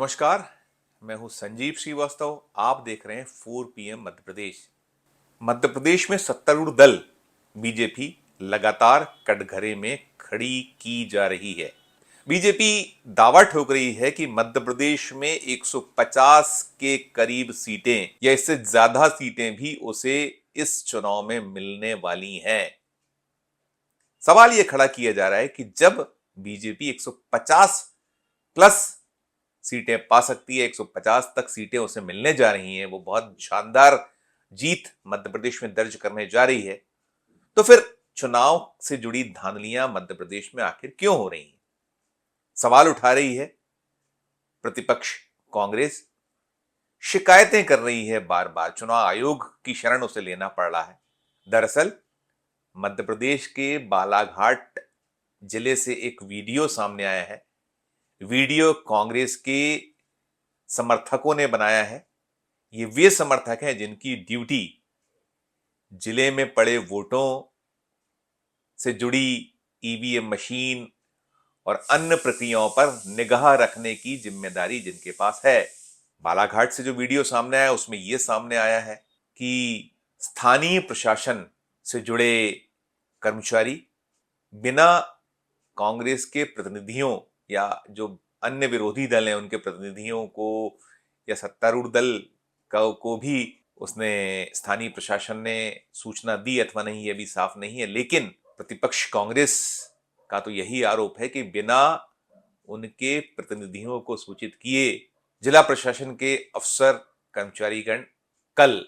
नमस्कार, मैं हूं संजीव श्रीवास्तव। आप देख रहे हैं 4 PM मध्य प्रदेश। मध्य प्रदेश में सत्तारूढ़ दल बीजेपी लगातार कटघरे में खड़ी की जा रही है। बीजेपी दावा ठोक रही है कि मध्य प्रदेश में 150 के करीब सीटें या इससे ज्यादा सीटें भी उसे इस चुनाव में मिलने वाली हैं। सवाल यह खड़ा किया जा रहा है कि जब बीजेपी 150 प्लस सीटें पा सकती है, 150 तक सीटें उसे मिलने जा रही हैं, वो बहुत शानदार जीत मध्य प्रदेश में दर्ज करने जा रही है, तो फिर चुनाव से जुड़ी धांधलियां मध्य प्रदेश में आखिर क्यों हो रही हैं? सवाल उठा रही है प्रतिपक्ष कांग्रेस, शिकायतें कर रही है बार बार, चुनाव आयोग की शरण उसे लेना पड़ रहा है। दरअसल मध्य प्रदेश के बालाघाट जिले से एक वीडियो सामने आया है। वीडियो कांग्रेस के समर्थकों ने बनाया है। ये वे समर्थक हैं जिनकी ड्यूटी जिले में पड़े वोटों से जुड़ी ईवीएम मशीन और अन्य प्रक्रियाओं पर निगाह रखने की जिम्मेदारी जिनके पास है। बालाघाट से जो वीडियो सामने आया उसमें यह सामने आया है कि स्थानीय प्रशासन से जुड़े कर्मचारी बिना कांग्रेस के प्रतिनिधियों या जो अन्य विरोधी दल हैं उनके प्रतिनिधियों को या सत्तारूढ़ दल को भी उसने स्थानीय प्रशासन ने सूचना दी अथवा नहीं, यह भी साफ नहीं है। लेकिन प्रतिपक्ष कांग्रेस का तो यही आरोप है कि बिना उनके प्रतिनिधियों को सूचित किए जिला प्रशासन के अफसर कर्मचारीगण कल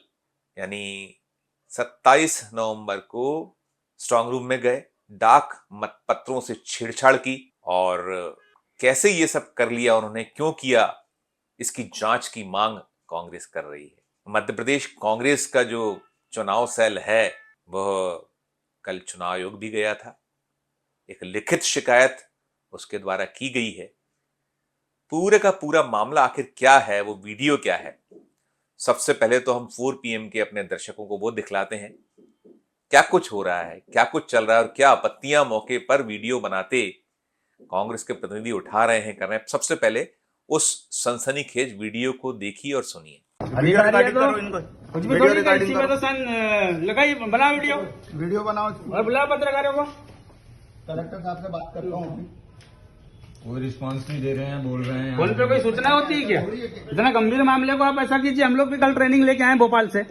यानी 27 नवंबर को स्ट्रांग रूम में गए, डाक मतपत्रों से छेड़छाड़ की और कैसे ये सब कर लिया, उन्होंने क्यों किया, इसकी जांच की मांग कांग्रेस कर रही है। मध्य प्रदेश कांग्रेस का जो चुनाव सेल है वह कल चुनाव आयोग भी गया था। एक लिखित शिकायत उसके द्वारा की गई है। पूरे का पूरा मामला आखिर क्या है, वो वीडियो क्या है, सबसे पहले तो हम 4 PM के अपने दर्शकों को वो दिखलाते हैं क्या कुछ हो रहा है, क्या कुछ चल रहा है और क्या आपत्तियां मौके पर वीडियो बनाते कांग्रेस के प्रतिनिधि उठा रहे हैं, कर रहे हैं। सबसे पहले उस सनसनीखेज वीडियो को देखिए और सुनिए। अधिकारी तो कुछ भी थोड़ी कर, इसी में तो सन लगाइए, बनाओ वीडियो बनाओ और बुलाओ पत्रकारों को। कलेक्टर साहब से बात करता हूँ। कोई रिस्पांस नहीं दे रहे हैं, बोल रहे हैं फोन पे कोई सूचना होती है क्या? इतना गंभीर मामले को आप ऐसा कीजिए, हम लोग भी कल ट्रेनिंग लेके आए भोपाल से,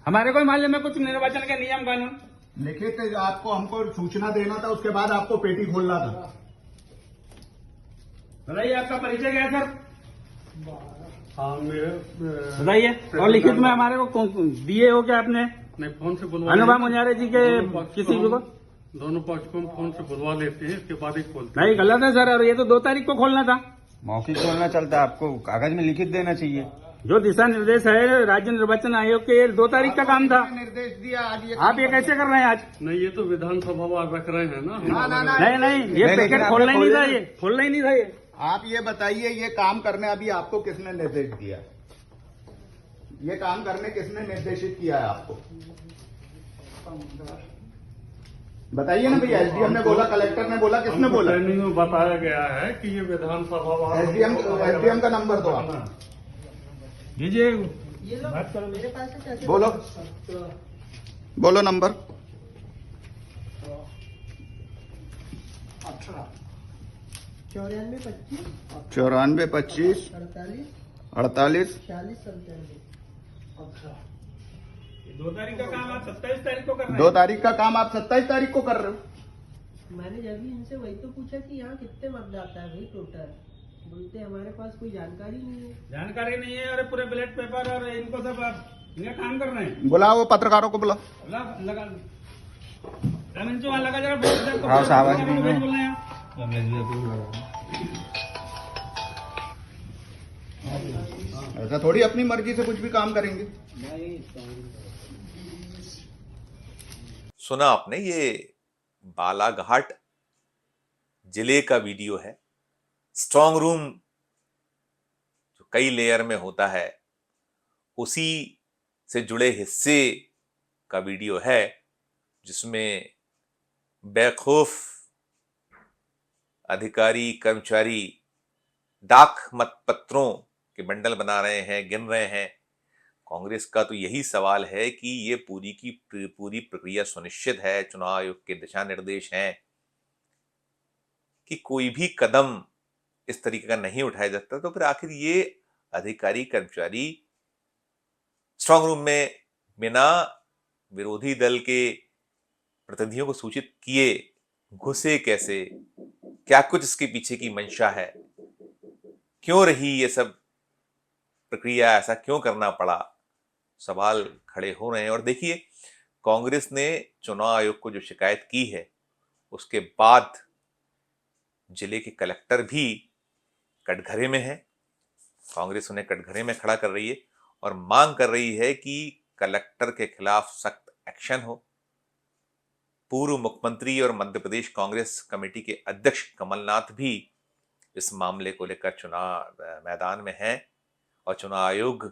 हमारे कोई मामले में कुछ निर्वाचन के नियम कानून लिखित आपको हमको सूचना देना था, उसके बाद आपको पेटी खोलना था। बताइए आपका परिचय क्या है सर? हाँ मेरे बताइए। और लिखित में हमारे को दिए हो क्या आपने? नहीं, फोन से बुलवा अनुभव मुनियारे जी के किसी को? दोनों पक्ष को हम फोन से बुलवा लेते हैं, इसके बाद ही खोलते नहीं गलत है सर, और ये तो 2 तारीख को खोलना था। मौखिक खोलना चलता है, आपको कागज में लिखित देना चाहिए। जो दिशा निर्देश है राज्य निर्वाचन आयोग के 2 तारीख का काम था। निर्देश दिया आज आप ये कैसे कर रहे हैं आज? नहीं, ये तो विधानसभा वार रख रहे हैं ना। नहीं ये पैकेट खोलना ही नहीं था, ये खोलना ही नहीं था ये। आप ये बताइए, ये काम करने अभी आपको किसने निर्देश दिया? ये काम करने किसने निर्देशित किया है आपको? बताइए ना भैया। एसडीएम ने बोला, कलेक्टर ने बोला, किसने बोला? ट्रेनिंग में बताया गया है कि ये विधानसभा वार। एसडीएम का नंबर दो आप। दीजिए बोलो बोलो नंबर। 94 25 48 2 तारीख का काम आप 27 तारीख को कर रहे हैं। 2 तारीख का काम आप 27 तारीख को कर रहे हो। मैंने जब भी इनसे वही तो पूछा कि यहाँ कितने मतदाता है भाई टोटल, बोलते हमारे पास कोई जानकारी नहीं है। जानकारी नहीं है, और पूरे बैलेट पेपर और इनको सब आप इनका काम कर रहे हैं। बुलाओ पत्रकारों को, बुलाओ। लगा रमेश वहाँ लगा जरा भेज हाँ, साहब। बोल रहे हैं। ऐसा थोड़ी अपनी मर्जी से कुछ भी काम करेंगे। सुना आपने, ये बालाघाट जिले का वीडियो है। स्ट्रांग रूम जो कई लेयर में होता है उसी से जुड़े हिस्से का वीडियो है, जिसमें बेखौफ अधिकारी कर्मचारी डाक मतपत्रों के बंडल बना रहे हैं, गिन रहे हैं। कांग्रेस का तो यही सवाल है कि ये पूरी की पूरी प्रक्रिया सुनिश्चित है, चुनाव आयोग के दिशा निर्देश हैं कि कोई भी कदम इस तरीके का नहीं उठाया जाता, तो फिर आखिर ये अधिकारी कर्मचारी स्ट्रांग रूम में बिना विरोधी दल के प्रतिनिधियों को सूचित किए घुसे कैसे? क्या कुछ इसके पीछे की मंशा है? क्यों रही ये सब प्रक्रिया? ऐसा क्यों करना पड़ा? सवाल खड़े हो रहे हैं। और देखिए, कांग्रेस ने चुनाव आयोग को जो शिकायत की है, उसके बाद जिले के कलेक्टर भी कटघरे में है। कांग्रेस उन्हें कटघरे में खड़ा कर रही है और मांग कर रही है कि कलेक्टर के खिलाफ सख्त एक्शन हो। पूर्व मुख्यमंत्री और मध्य प्रदेश कांग्रेस कमेटी के अध्यक्ष कमलनाथ भी इस मामले को लेकर चुनाव मैदान में हैं और चुनाव आयोग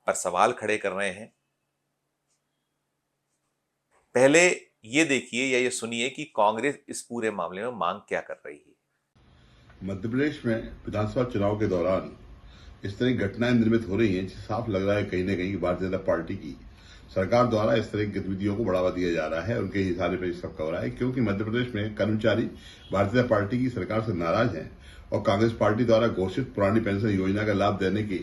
पर सवाल खड़े कर रहे हैं। पहले ये देखिए या ये सुनिए कि कांग्रेस इस पूरे मामले में मांग क्या कर रही है। मध्य प्रदेश में विधानसभा चुनाव के दौरान इस तरह की घटनाएं निर्मित हो रही हैं, जिससे साफ लग रहा है कहीं न कहीं भारतीय जनता पार्टी की सरकार द्वारा इस तरह की गतिविधियों को बढ़ावा दिया जा रहा है, उनके इशारे पर सब हो रहा है। क्योंकि मध्य प्रदेश में कर्मचारी भारतीय जनता पार्टी की सरकार से नाराज हैं और कांग्रेस पार्टी द्वारा घोषित पुरानी पेंशन योजना का लाभ देने के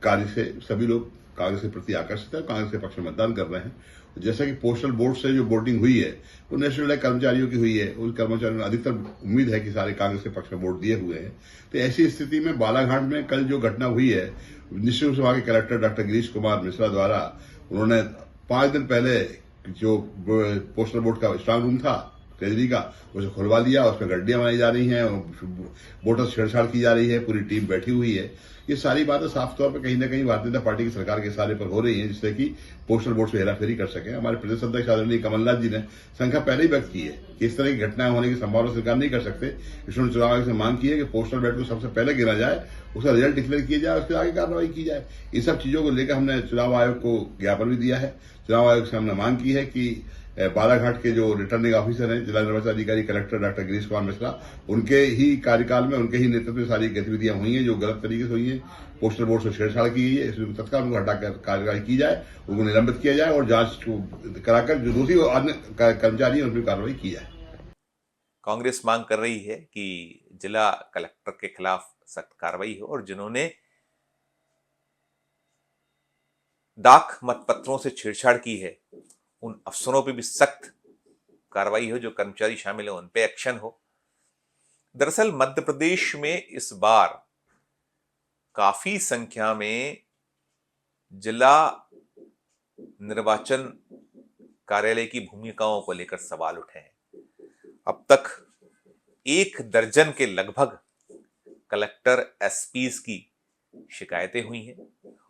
कार्य से सभी लोग कांग्रेस के प्रति आकर्षित है और कांग्रेस के पक्ष में मतदान कर रहे हैं। जैसा कि पोस्टल वोट से जो वोटिंग हुई है वो नेशनल कर्मचारियों की हुई है, उन कर्मचारियों को अधिकतर उम्मीद है कि सारे कांग्रेस के पक्ष में वोट दिए हुए हैं। तो ऐसी स्थिति में बालाघाट में कल जो घटना हुई है, निश्चित रूप से वहां के कलेक्टर डॉक्टर गिरीश कुमार मिश्रा द्वारा उन्होंने 5 दिन पहले जो पोस्टल वोट का स्ट्रांग रूम था केजरी का, उसे खुलवा दिया। उसमें गड्डियां बनाई जा रही हैं, वोटर छेड़छाड़ की जा रही है, पूरी टीम बैठी हुई है। ये सारी बातें साफ तौर पर कहीं न कहीं भारतीय जनता पार्टी की सरकार के इशारे पर हो रही हैं, जिससे कि पोस्टल वोट से हेराफेरी कर सके। हमारे प्रदेश अध्यक्ष आदरणीय कमलनाथ जी ने शंका पहले ही व्यक्त की है कि इस तरह की घटनाएं होने की संभावना स्वीकार नहीं कर सकते। इसलिए चुनाव आयोग से मांग की है कि पोस्टल बैलेट को सबसे पहले गिना जाए, उसका रिजल्ट डिक्लेयर किया जाए, उसके आगे कार्रवाई की जाए। इन सब चीजों को लेकर हमने चुनाव आयोग को ज्ञापन भी दिया है। चुनाव आयोग से हमने मांग की है कि बालाघाट के जो रिटर्निंग ऑफिसर हैं, जिला निर्वाचन अधिकारी कलेक्टर डॉक्टर गिरीश कुमार मिश्रा, उनके ही कार्यकाल में, उनके ही नेतृत्व में सारी गतिविधियां हुई हैं जो गलत तरीके से हुई हैं। पोस्टल वोट से छेड़छाड़ की गई है, इसमें तत्काल उनको हटाकर कार्रवाई की जाए, उनको निलंबित किया जाए और जांच कराकर जो दोषी अन्य कर्मचारी हैं उन पर कार्रवाई की जाए। कांग्रेस मांग कर रही है कि जिला कलेक्टर के खिलाफ सख्त कार्रवाई हो और जिन्होंने डाक मतपत्रों से छेड़छाड़ की है उन अफसरों पे भी सख्त कार्रवाई हो, जो कर्मचारी शामिल हो उन पे एक्शन हो। दरअसल मध्य प्रदेश में इस बार काफी संख्या में जिला निर्वाचन कार्यालय की भूमिकाओं को लेकर सवाल उठे हैं। अब तक 1 दर्जन के लगभग कलेक्टर एसपीज की शिकायतें हुई हैं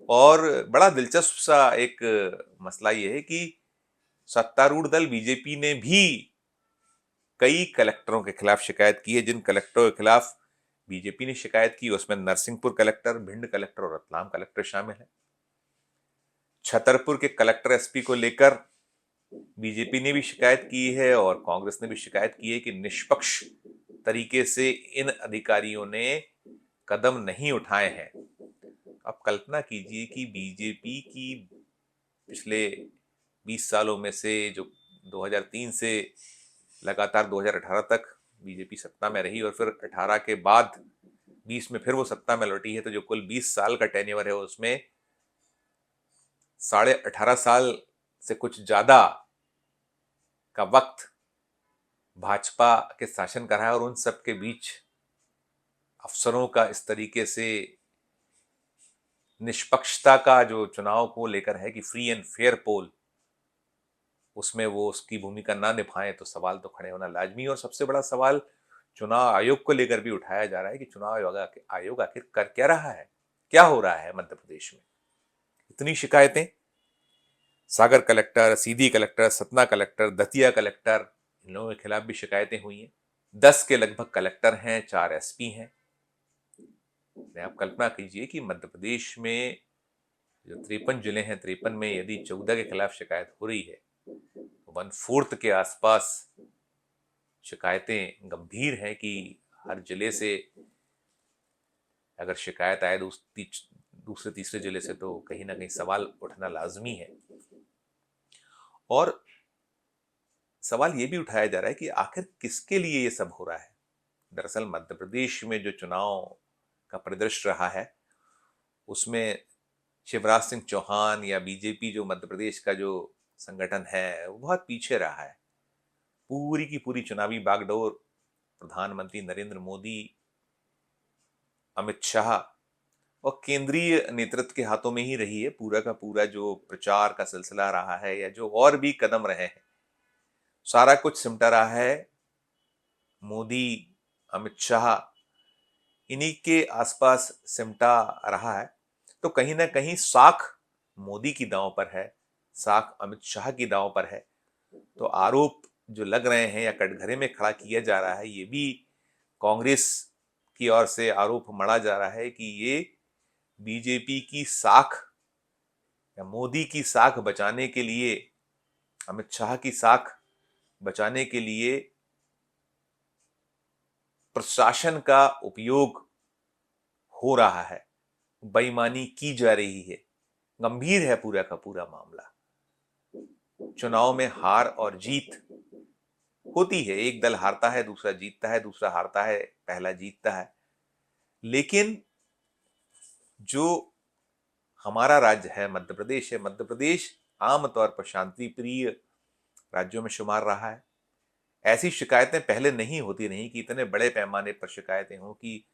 और बड़ा दिलचस्प सा एक मसला यह है कि सत्तारूढ़ दल बीजेपी ने भी कई कलेक्टरों के खिलाफ शिकायत की है। जिन कलेक्टरों के खिलाफ बीजेपी ने शिकायत की उसमें नरसिंहपुर कलेक्टर, भिंड कलेक्टर और रतलाम कलेक्टर शामिल हैं। छतरपुर के कलेक्टर एसपी को लेकर बीजेपी ने भी शिकायत की है और कांग्रेस ने भी शिकायत की है कि निष्पक्ष तरीके से इन अधिकारियों ने कदम नहीं उठाए हैं। अब कल्पना कीजिए कि बीजेपी की पिछले 20 सालों में से, जो 2003 से लगातार 2018 तक बीजेपी सत्ता में रही और फिर 18 के बाद 20 में फिर वो सत्ता में लौटी है, तो जो कुल 20 साल का टेन्योर है उसमें 18.5 साल से कुछ ज्यादा का वक्त भाजपा के शासन का रहा है और उन सब के बीच अफसरों का इस तरीके से निष्पक्षता का जो चुनाव को लेकर है कि फ्री एंड फेयर पोल, उसमें वो उसकी भूमिका ना निभाएं तो सवाल तो खड़े होना लाजमी। और सबसे बड़ा सवाल चुनाव आयोग को लेकर भी उठाया जा रहा है कि चुनाव आयोग आखिर कर क्या रहा है, क्या हो रहा है मध्य प्रदेश में। इतनी शिकायतें Sagar collector, Sidhi collector, Satna collector, Datia collector, इन लोगों के खिलाफ भी शिकायतें हुई हैं। 10 के लगभग कलेक्टर हैं, 4 एसपी हैं। आप कल्पना कीजिए कि मध्य प्रदेश में जो 53 जिले हैं, 53 में यदि 14 के खिलाफ शिकायत हो रही है तो 1/4 के आसपास शिकायतें गंभीर हैं कि हर जिले से अगर शिकायत आए दूसरे तीसरे जिले से तो कहीं ना कहीं सवाल उठना लाजमी है। और सवाल ये भी उठाया जा रहा है कि आखिर किसके लिए ये सब हो रहा है। दरअसल मध्य प्रदेश में जो चुनाव का परिदृश्य रहा है उसमें शिवराज सिंह चौहान या बीजेपी जो मध्य प्रदेश का जो संगठन है वो बहुत पीछे रहा है। पूरी की पूरी चुनावी बागडोर प्रधानमंत्री नरेंद्र मोदी, अमित शाह और केंद्रीय नेतृत्व के हाथों में ही रही है। पूरा का पूरा जो प्रचार का सिलसिला रहा है या जो और भी कदम रहे हैं, सारा कुछ सिमटा रहा है मोदी, अमित शाह, इन्हीं के आसपास सिमटा रहा है। तो कहीं ना कहीं साख मोदी की दांव पर है, साख अमित शाह की दांव पर है। तो आरोप जो लग रहे हैं या कटघरे में खड़ा किया जा रहा है, ये भी कांग्रेस की ओर से आरोप मढ़ा जा रहा है कि ये बीजेपी की साख या मोदी की साख बचाने के लिए, अमित शाह की साख बचाने के लिए प्रशासन का उपयोग हो रहा है, बेईमानी की जा रही है। गंभीर है पूरा का पूरा मामला। चुनाव में हार और जीत होती है, एक दल हारता है, दूसरा जीतता है, दूसरा हारता है, पहला जीतता है। लेकिन जो हमारा राज्य है, मध्य प्रदेश है, मध्य प्रदेश आमतौर पर शांति प्रिय राज्यों में शुमार रहा है। ऐसी शिकायतें पहले नहीं होती रही कि इतने बड़े पैमाने पर शिकायतें हों कि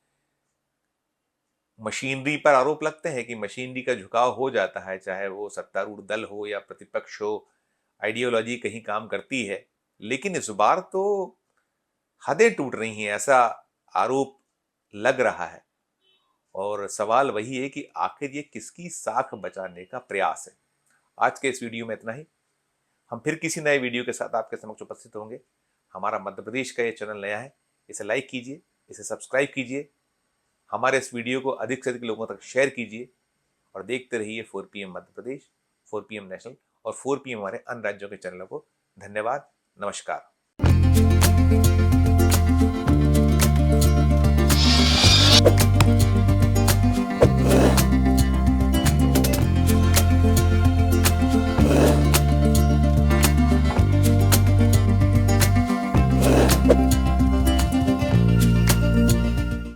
मशीनरी पर आरोप लगते हैं कि मशीनरी का झुकाव हो जाता है, चाहे वो सत्तारूढ़ दल हो या प्रतिपक्ष हो, आइडियोलॉजी कहीं काम करती है। लेकिन इस बार तो हदें टूट रही हैं, ऐसा आरोप लग रहा है। और सवाल वही है कि आखिर ये किसकी साख बचाने का प्रयास है। आज के इस वीडियो में इतना ही। हम फिर किसी नए वीडियो के साथ आपके समक्ष उपस्थित होंगे। हमारा मध्य प्रदेश का ये चैनल नया है, इसे लाइक कीजिए, इसे सब्सक्राइब कीजिए, हमारे इस वीडियो को अधिक से अधिक लोगों तक शेयर कीजिए और देखते रहिए 4PM Madhya Pradesh, 4PM national और 4PM हमारे अन्य राज्यों के चैनलों को। धन्यवाद, नमस्कार।